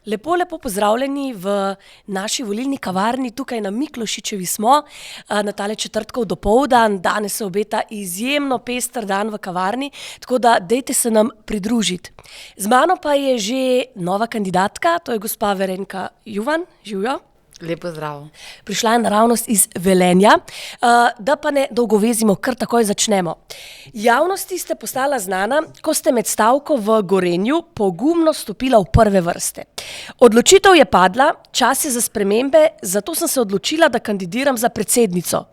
Lepo, lepo pozdravljeni v naši volilni kavarni, tukaj na Miklošičevi smo, na tale četrtkov dopoldan. Danes se obeta izjemno pester dan v kavarni, tako da dejte se nam pridružiti. Z mano pa je že nova kandidatka, to je gospa Verenka Juvan. Živjo. Lep pozdrav. Prišla je naravnost iz Velenja. Da pa ne dolgovezimo, kar takoj začnemo. Javnosti ste postala znana, ko ste med stavko v Gorenju pogumno stopila v prve vrste. Odločitev je padla, čas je za spremembe, zato sem se odločila, da kandidiram za predsednico.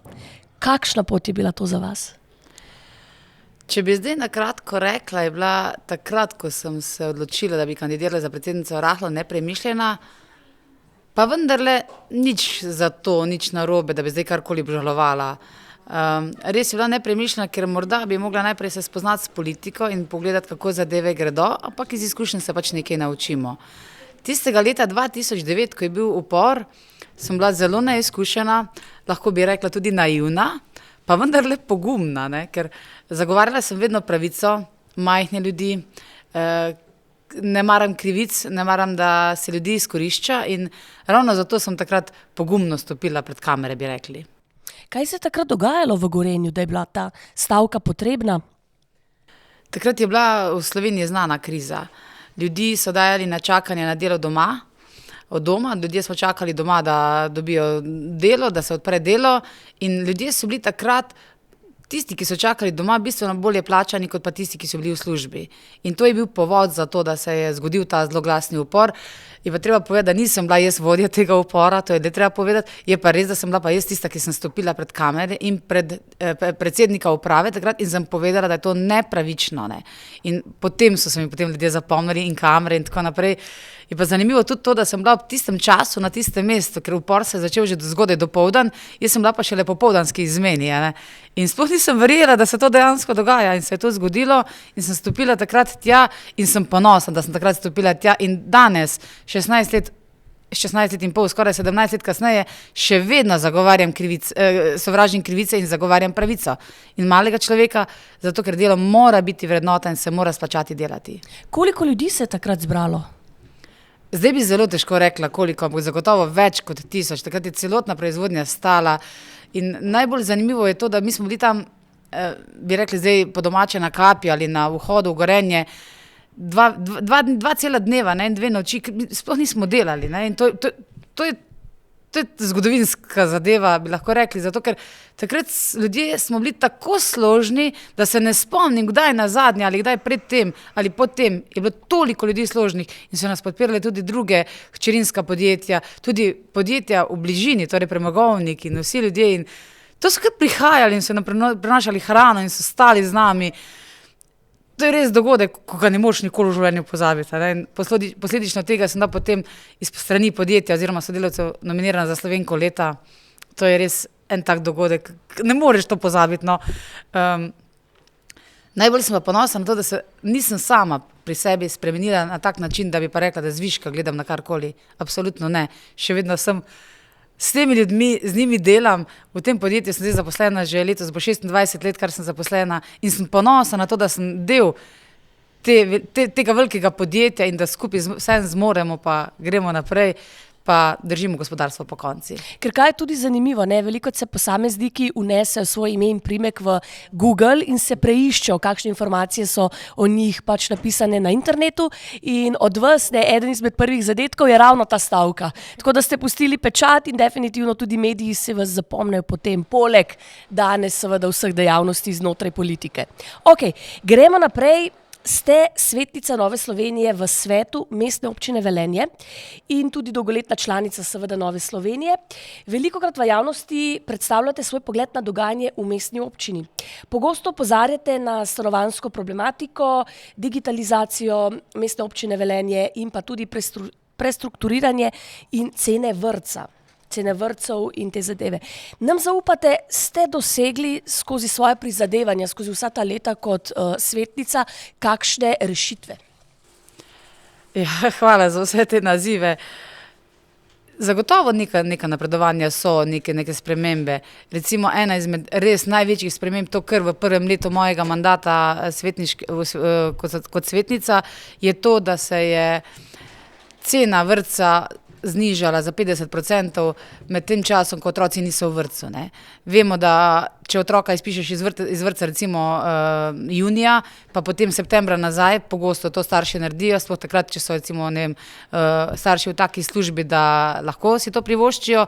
Kakšna pot je bila to za vas? Če bi zdaj na kratko rekla, je bila takrat, ko sem se odločila, da bi kandidirala za predsednico, rahlo nepremišljena, pa vendarle nič za to, nič narobe, da bi zdaj karkoli obžalovala. Res je bila nepremišljena, ker morda bi mogla najprej se spoznati s politiko in pogledati, kako zadeve gredo, ampak iz izkušenj se pač nekaj naučimo. Tistega leta 2009, ko je bil upor, sem bila zelo neizkušena, lahko bi rekla tudi naivna, pa vendarle pogumna, ne? Ker zagovarjala sem vedno pravico, majhne ljudi, ne maram krivic, ne maram, da se ljudi izkorišča in ravno zato sem takrat pogumno stopila pred kamere, bi rekli. Kaj se je takrat dogajalo v Gorenju, da je bila ta stavka potrebna? Takrat je bila v Sloveniji znana kriza. Ljudi so dajali na čakanje na delo doma, od doma, ljudje so čakali doma, da dobijo delo, da se odpre delo in ljudje so bili takrat, tisti, ki so čakali doma, bistveno bolje plačani, kot pa tisti, ki so bili v službi. In to je bil povod za to, da se je zgodil ta zloglasni upor. Je pa treba povedati, da nisem bila jaz vodja tega upora, to je treba povedati, je pa res, da sem bila pa jaz tista, ki sem stopila pred kamere in pred predsednika uprave takrat in sem povedala, da je to nepravično. Ne. In potem so se mi potem ljudje zapomnili in kamere in tako naprej. Je pa zanimivo tudi to, da sem bila v tistem času na tistem mestu, ker upor se je začel že zgodaj dopoldan, jaz sem bila pa šele popoldanski izmeni. Ne. In sploh nisem verjela, da se to dejansko dogaja in se je to zgodilo in sem stopila takrat tja in sem ponosna, da sem takrat stopila tja in danes, 16 let in pol, skoraj 17 let kasneje, še vedno zagovarjam sovražim krivice in zagovarjam pravico. In malega človeka, zato ker delo mora biti vrednota in se mora splačati delati. Koliko ljudi se je takrat zbralo? Zdaj bi zelo težko rekla, koliko, ampak zagotovo več kot 1000. Takrat je celotna proizvodnja stala in najbolj zanimivo je to, da mi smo bili tam, bi rekli zdaj po domače na Kapi ali na vhodu v Gorenje, dva cela dneva, ne, in 2 noči, sploh nismo delali. Ne, in to je zgodovinska zadeva, bi lahko rekli, zato ker takrat ljudje smo bili tako složni, da se ne spomnim, kdaj nazadnje ali kdaj pred tem ali potem je bilo toliko ljudi složnih in so nas podpirali tudi druge hčerinska podjetja, tudi podjetja v bližini, torej premogovniki in vsi ljudje in to so kar prihajali in so nam prinašali hrano in so stali z nami. To je res dogodek, ko ga ne moreš nikoli v življenju pozabiti. Ne? Posledično tega sem da potem iz strani podjetja oziroma sodelavcev nominirana za Slovenko leta. To je res en tak dogodek, ne moreš to pozabiti. No. Najbolj sem pa ponosna na to, da se nisem sama pri sebi spremenila na tak način, da bi pa rekla, da zviška gledam na karkoli. Absolutno ne. Še vedno sem s temi ljudmi, z njimi delam. V tem podjetju sem zdaj zaposlena že letos, bo 26 let, kar sem zaposlena in sem ponosna na to, da sem del tega velikega podjetja in da skupaj vsem zmoremo pa gremo naprej, pa držimo gospodarstvo po konci. Ker kaj je tudi zanimivo, ne? Veliko se posamezniki vnesejo svoj ime in priimek v Google in se preiščejo, kakšne informacije so o njih pač napisane na internetu in od vas, ne, eden izmed prvih zadetkov je ravno ta stavka. Tako da ste pustili pečat in definitivno tudi mediji se vas zapomnejo potem, poleg danes seveda vseh dejavnosti znotraj politike. Ok, gremo naprej. Ste svetnica Nove Slovenije v svetu Mestne občine Velenje in tudi dolgoletna članica seveda Nove Slovenije. Velikokrat v javnosti predstavljate svoj pogled na dogajanje v mestni občini. Pogosto opozarjate na stanovanjsko problematiko, digitalizacijo Mestne občine Velenje in pa tudi prestrukturiranje in cene vrtcev in te zadeve. Nam zaupate, ste dosegli skozi svoje prizadevanja, skozi vsa ta leta kot svetnica, kakšne rešitve? Ja, hvala za vse te nazive. Zagotovo neka napredovanja so, neke spremembe. Recimo ena izmed res največjih sprememb, to kar v prvem letu mojega mandata kot svetnica, je to, da se je cena vrtca znižala za 50% med tem časom, ko otroci niso v vrtcu. Ne. Vemo, da če otroka izpišeš iz vrtca recimo junija, pa potem septembra nazaj, pogosto to starši naredijo, sploh takrat, če so recimo, ne vem, starši v taki službi, da lahko si to privoščijo,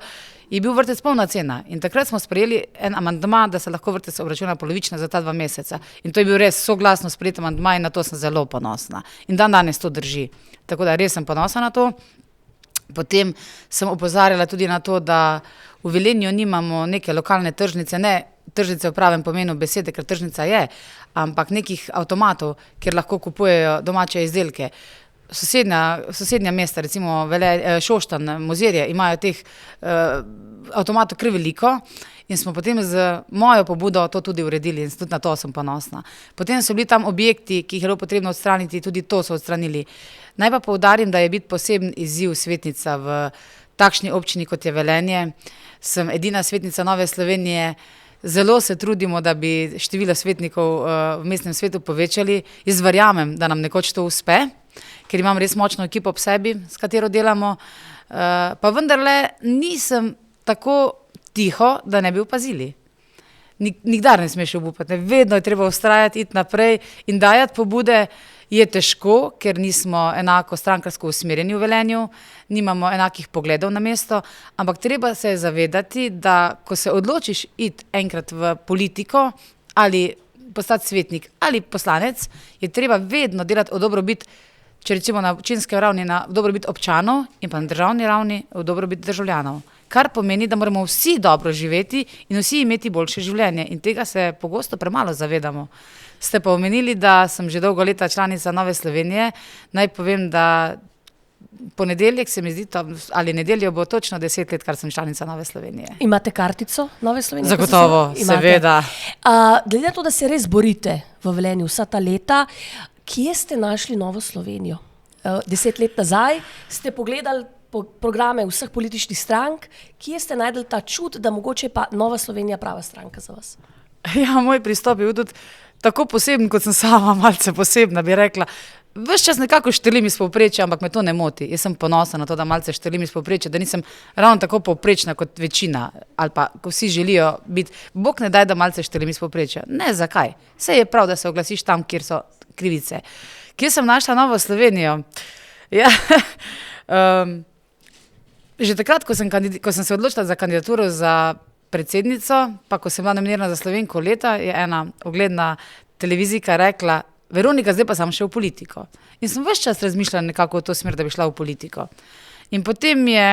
je bil vrtec polna cena. In takrat smo sprejeli en amandma, da se lahko vrtec obračuna polovično za ta 2 meseca. In to je bil res soglasno sprejet amandma in na to sem zelo ponosna. In danes to drži. Tako da res sem ponosna na to. Potem sem opozarjala tudi na to, da v Velenju nimamo neke lokalne tržnice, ne tržnice v pravem pomenu besede, ker tržnica je, ampak nekih avtomatov, kjer lahko kupujejo domače izdelke. Sosednja mesta, recimo Šoštanj, Mozirje, imajo teh avtomatov kar veliko in smo potem z mojo pobudo to tudi uredili in tudi na to sem ponosna. Potem so bili tam objekti, ki jih je bilo potrebno odstraniti, tudi to so odstranili. Naj pa poudarim, da je biti poseben izziv svetnica v takšni občini, kot je Velenje. Sem edina svetnica Nove Slovenije. Zelo se trudimo, da bi število svetnikov v mestnem svetu povečali. Jaz verjamem, da nam nekoč to uspe, ker imam res močno ekipo ob sebi, s katero delamo. Pa vendarle nisem tako tiho, da ne bi opazili. Nikdar ne smeš obupati, vedno je treba vztrajati, iti naprej in dajati pobude. Je težko, ker nismo enako strankarsko usmerjeni v Velenju, nimamo enakih pogledov na mesto, ampak treba se zavedati, da ko se odločiš iti enkrat v politiko ali postati svetnik ali poslanec, je treba vedno delati v dobrobit, če recimo na občinski ravni, na dobrobit občanov in pa na državni ravni v dobrobit državljanov. Kar pomeni, da moramo vsi dobro živeti in vsi imeti boljše življenje in tega se pogosto premalo zavedamo. Ste pa omenili, da sem že dolgo leta članica Nove Slovenije. Naj povem, da ponedeljek se mi zdi, ali nedeljo bo točno 10 let, kar sem članica Nove Slovenije. Imate kartico Nove Slovenije? Zagotovo, seveda. Glede na to, da se res borite v Velenju vsa ta leta, kje ste našli Novo Slovenijo? 10 let nazaj ste pogledali programe vseh političnih strank, kje ste najdli ta čut, da mogoče pa Nova Slovenija prava stranka za vas? Ja, moj pristop je tudi tako poseben, kot sem sama, malce posebna, bi rekla. Ves čas nekako štrelim iz povprečja, ampak me to ne moti. Jaz sem ponosna na to, da malce štrelim iz povprečja, da nisem ravno tako povprečna kot večina, ali pa ko vsi želijo biti. Bog ne daj, da malce štrelim iz povprečja. Ne, zakaj? Saj je prav, da se oglasiš tam, kjer so krivice. Kje sem našla Novo Slovenijo? Ja, že takrat, ko sem se odločila za kandidaturo za predsednico, pa ko sem bila nominirana za Slovenko leta, je ena ugledna televizijka rekla: Veronika, zdaj pa sem še v politiko. In sem ves čas razmišljala nekako v to smer, da bi šla v politiko. In potem je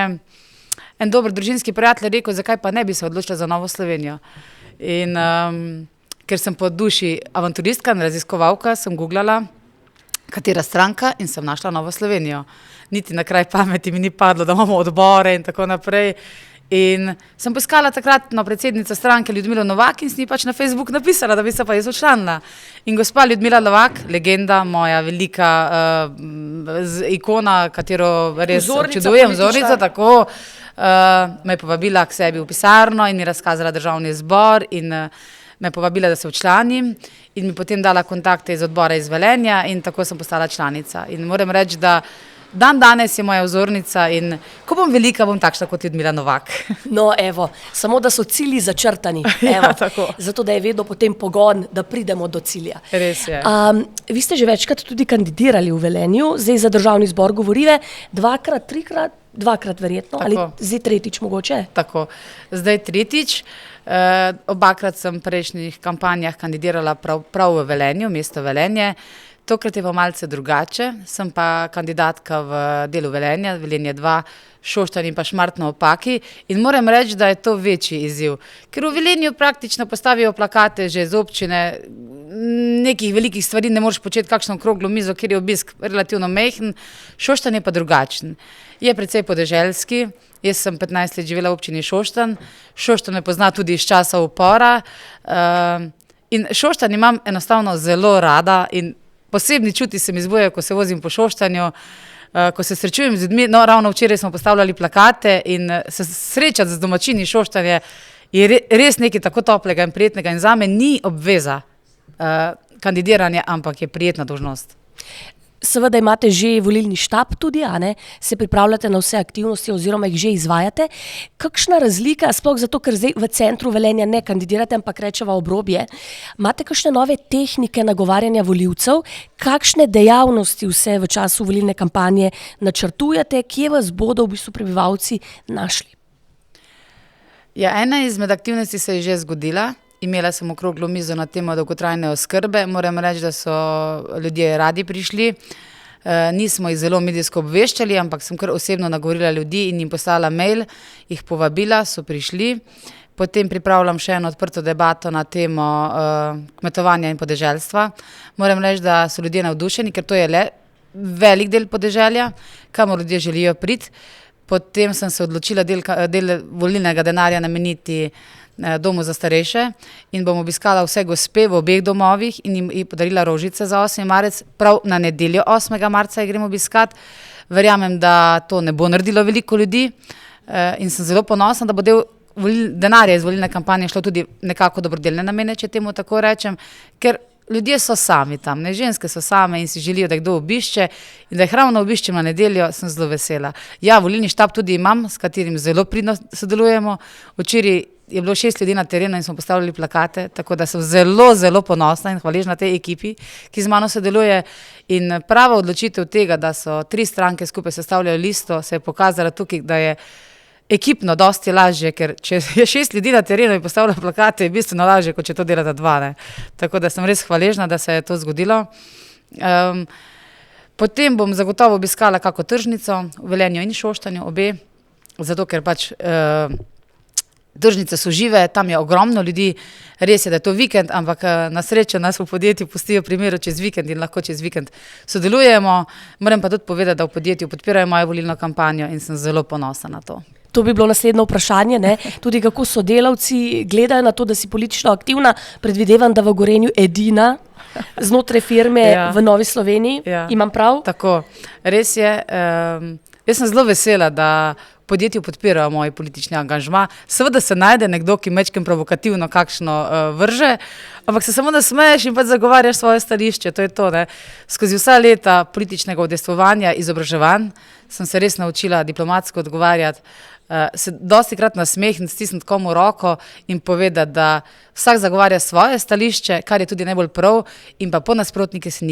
en dober družinski prijatelj rekel, zakaj pa ne bi se odločila za Novo Slovenijo. In ker sem po duši avanturistka in raziskovalka, sem googlala, katera stranka, in sem našla Novo Slovenijo. Niti na kraj pameti mi ni padlo, da imamo odbore in tako naprej. In sem poiskala takratno predsednico stranke Ljudmilo Novak in sem ji pač na Facebook napisala, da bi se pa jaz včlanila. In gospa Ljudmila Novak, legenda, moja velika ikona, katero res občudujem, vzornica, tako, me je povabila k sebi v pisarno in mi razkazala Državni zbor in me je povabila, da se včlanim in mi potem dala kontakte iz odbora iz Velenja in tako sem postala članica. In moram reči, da danes je moja vzornica in ko bom velika, bom takšna kot Ljudmila Novak. No, evo, samo da so cilji začrtani. Ja, tako. Zato, da je vedno potem pogon, da pridemo do cilja. Res je. Vi ste že večkrat tudi kandidirali v Velenju, zdaj za Državni zbor govorive, dvakrat verjetno, Tako. ali zdaj tretjič mogoče? Tako, zdaj tretjič. Obakrat sem v prejšnjih kampanjah kandidirala prav v Velenju, mesto Velenje. Tokrat je pa malce drugače, sem pa kandidatka v delu Velenja, Velenje 2, Šoštanj in pa Šmartno ob Paki in moram reči, da je to večji izziv. Ker v Velenju praktično postavijo plakate že z občine, nekih velikih stvari ne moreš početi, kakšno okroglo mizo, kjer je obisk relativno majhen, Šoštanj je pa drugačen. Je precej podeželski, jaz sem 15 let živela v občini Šoštanj, Šoštanj me pozna tudi iz časa upora in Šoštanj imam enostavno zelo rada in posebni čuti se mi zbujajo, ko se vozim po Šoštanju, ko se srečujem z ljudmi. No, ravno včeraj smo postavljali plakate in se srečati z domačini Šoštanje je res nekaj tako toplega in prijetnega in zame ni obveza kandidiranje, ampak je prijetna dolžnost. Seveda imate že volilni štab tudi, a ne? Se pripravljate na vse aktivnosti oziroma jih že izvajate. Kakšna razlika, sploh zato, ker zdaj v centru Velenja ne kandidirate, ampak rečeva Obrobje, imate kakšne nove tehnike nagovarjanja volivcev, kakšne dejavnosti vse v času volilne kampanje načrtujete, kje vas bodo v bistvu prebivalci našli? Ja, ena izmed aktivnosti se je že zgodila. Imela sem okroglo mizo na temo dolgotrajne oskrbe. Moram reči, da so ljudje radi prišli. Nismo jih zelo medijsko obveščali, ampak sem kar osebno nagovorila ljudi in jim poslala mail, jih povabila, so prišli. Potem pripravljam še eno odprto debato na temo kmetovanja in podeželstva. Moram reči, da so ljudje navdušeni, ker to je le velik del podeželja, kamor ljudje želijo priti. Potem sem se odločila del volilnega denarja nameniti domu za starejše in bom obiskala vse gospe v obeh domovih in jim podarila rožice za 8. marec. Prav na nedeljo 8. marca jih grem obiskat. Verjamem, da to ne bo naredilo veliko ljudi in sem zelo ponosna, da bo del denarja iz volilne kampanje šlo tudi nekako dobrodelne namene, če temu tako rečem, ker ljudje so sami tam, ne, ženske so same in si želijo, da jih kdo obišče in da jih ravno obiščem na nedeljo, sem zelo vesela. Ja, volilni štab tudi imam, s katerim zelo pridno sodelujemo. Včeraj je bilo 6 ljudi na terenu in smo postavljali plakate, tako da sem zelo, zelo ponosna in hvaležna tej ekipi, ki z mano sodeluje. In prava odločitev tega, da so 3 stranke skupaj sestavljajo listo, se je pokazala tukaj, da je ekipno dosti lažje, ker če je 6 ljudi na terenu in postavlja plakate, je bistveno lažje, kot če to delata 2. Ne. Tako da sem res hvaležna, da se je to zgodilo. Potem bom zagotovo obiskala kako tržnico v Velenju in Šoštanju, obe, zato ker pač tržnice so žive, tam je ogromno ljudi, res je, da je to vikend, ampak na srečo nas v podjetju pustijo pri miru čez vikend in lahko čez vikend sodelujemo. Moram pa tudi povedati, da v podjetju podpirajo mojo volilno kampanjo in sem zelo ponosna na to. To bi bilo naslednje vprašanje, ne? Tudi kako sodelavci gledajo na to, da si politično aktivna. Predvidevam, da v Gorenju edina znotraj firme v Novi Sloveniji. Imam prav? Tako, res je. Jaz sem zelo vesela, da v podjetju podpirajo moj politični angažma. Seveda se najde nekdo, ki majčkeno provokativno kakšno vrže, ampak se samo nasmeješ in pač zagovarjaš svoje stališče, to je to, ne. Skozi vsa leta političnega udejstvovanja, izobraževanj sem se res naučila diplomatsko odgovarjati, se dostikrat nasmehniti, stisniti komu roko in povedati, da vsak zagovarja svoje stališče, kar je tudi najbolj prav, in pa o nasprotnike se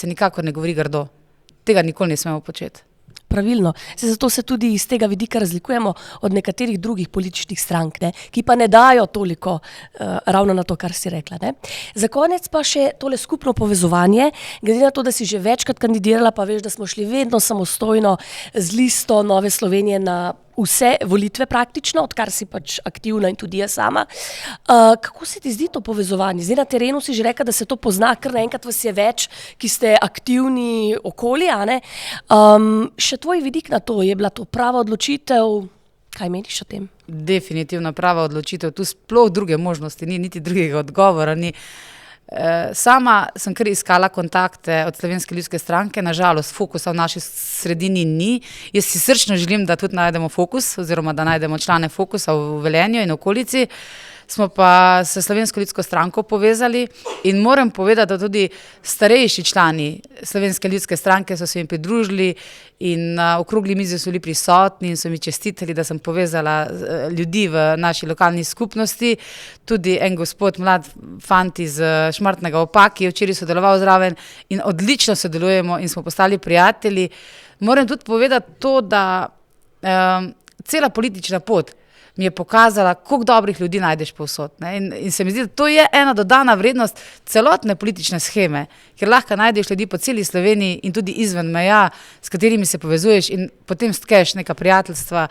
nikakor ne govori grdo. Tega nikoli ne smemo početi. Pravilno. Zato se tudi iz tega vidika razlikujemo od nekaterih drugih političnih strank, ne, ki pa ne dajo toliko ravno na to, kar si rekla. Ne. Za konec pa še tole skupno povezovanje. Glede na to, da si že večkrat kandidirala, pa veš, da smo šli vedno samostojno z listo Nove Slovenije na vse volitve praktično, odkar si pač aktivna in tudi jaz sama. Kako se ti zdi to povezovanje? Zdaj na terenu si že rekla, da se to pozna, ker naenkrat vas je več, ki ste aktivni okoli, a ne? Še tvoj vidik na to, je bila to prava odločitev? Kaj meniš o tem? Definitivno prava odločitev. Tu sploh druge možnosti ni, niti drugega odgovora ni. Sama sem kar iskala kontakte od Slovenske ljudske stranke, nažalost fokusa v naši sredini ni. Jaz si srčno želim, da tudi najdemo fokus oziroma da najdemo člane fokusa v Velenju in okolici. Smo pa se Slovensko ljudsko stranko povezali in moram povedati, da tudi starejši člani Slovenske ljudske stranke so se jim pridružili in na okrogli mizi so bili prisotni in so mi čestitali, da sem povezala ljudi v naši lokalni skupnosti. Tudi en gospod, mlad fant iz Šmartnega ob Paki je včeraj sodeloval zraven in odlično sodelujemo in smo postali prijatelji. Moram tudi povedati to, da cela politična pot mi je pokazala, koliko dobrih ljudi najdeš povsod. In se mi zdi, da to je ena dodana vrednost celotne politične sheme, ker lahko najdeš ljudi po celi Sloveniji in tudi izven meja, s katerimi se povezuješ in potem stkeš neka prijateljstva,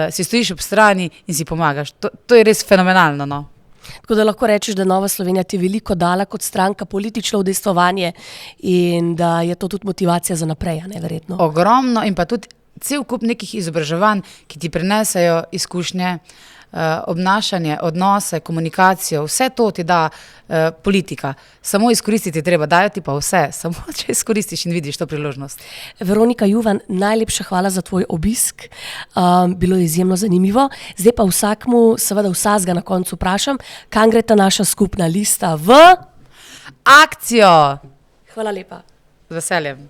si stojiš ob strani in si pomagaš. To je res fenomenalno, no. Tako da lahko rečeš, da Nova Slovenija ti je veliko dala kot stranka politično udejstvovanje in da je to tudi motivacija za naprej, ne, verjetno. Ogromno in pa tudi cel kup nekih izobraževanj, ki ti prinesejo izkušnje, obnašanje, odnose, komunikacijo, vse to ti da politika. Samo izkoristiti treba, dajo ti pa vse, samo če izkoristiš in vidiš to priložnost. Veronika Juvan, najlepša hvala za tvoj obisk. Bilo je izjemno zanimivo. Zdaj pa vsakmu, seveda vsazga na koncu vprašam, kam gre ta naša skupna lista v akcijo. Hvala lepa. Z veseljem.